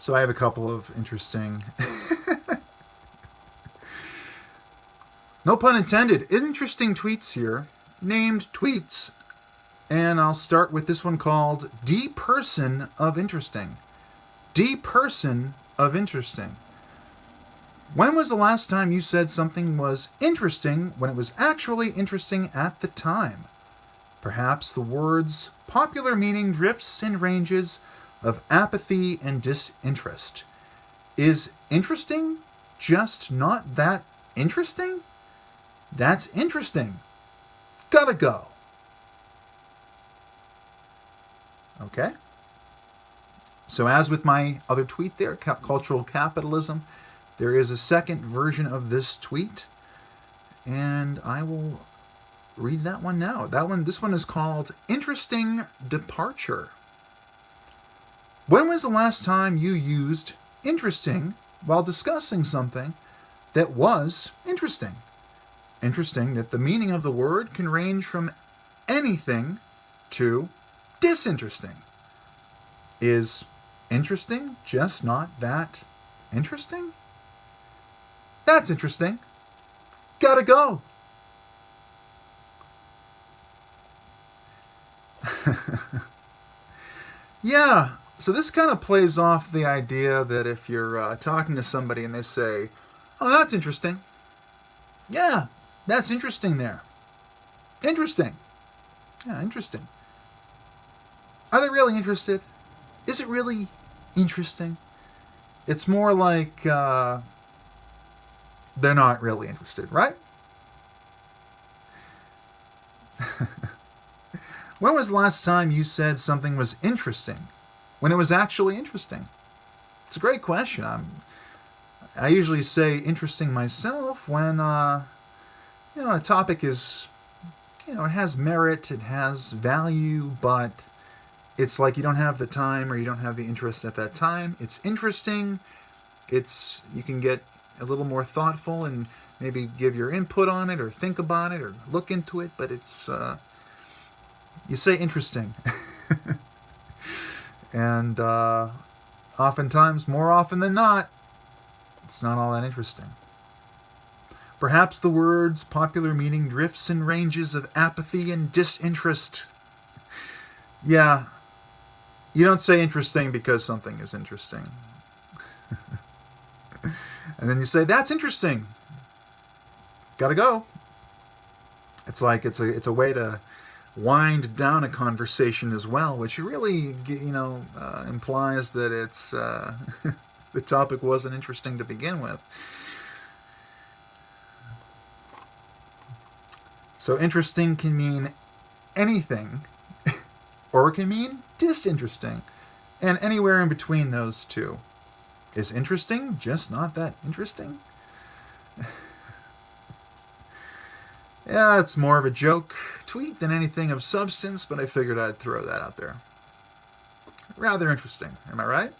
So I have a couple of interesting, no pun intended, interesting tweets here, named tweets. And I'll start with this one called D-Person of Interesting. D-Person of Interesting. When was the last time you said something was interesting when it was actually interesting at the time? Perhaps the word's popular meaning drifts and ranges of apathy and disinterest. Is interesting just not that interesting? That's interesting. Gotta go. Okay? So as with my other tweet there, cultural capitalism, there is a second version of this tweet, and I will read that one now. This one is called Interesting Departure. When was the last time you used interesting while discussing something that was interesting? Interesting that the meaning of the word can range from anything to disinteresting. Is interesting just not that interesting? That's interesting. Gotta go. Yeah, so this kind of plays off the idea that if you're talking to somebody and they say, oh, that's interesting. Yeah, that's interesting there. Interesting. Yeah, interesting. Are they really interested? Is it really interesting? It's more like they're not really interested, right? When was the last time you said something was interesting when it was actually interesting? It's a great question. I usually say interesting myself when a topic is, it has merit, it has value, but it's like you don't have the time or you don't have the interest at that time. It's interesting. You can get a little more thoughtful and maybe give your input on it or think about it or look into it, but it's you say interesting. And oftentimes, more often than not, it's not all that interesting. Perhaps the word's popular meaning drifts and ranges of apathy and disinterest. Yeah, you don't say interesting because something is interesting. And then you say, that's interesting. Gotta go. It's like it's a way to wind down a conversation as well, which really, implies that it's the topic wasn't interesting to begin with. So interesting can mean anything, or it can mean disinteresting, and anywhere in between those two. Is interesting just not that interesting? Yeah, it's more of a joke tweet than anything of substance, but I figured I'd throw that out there. Rather interesting, am I right?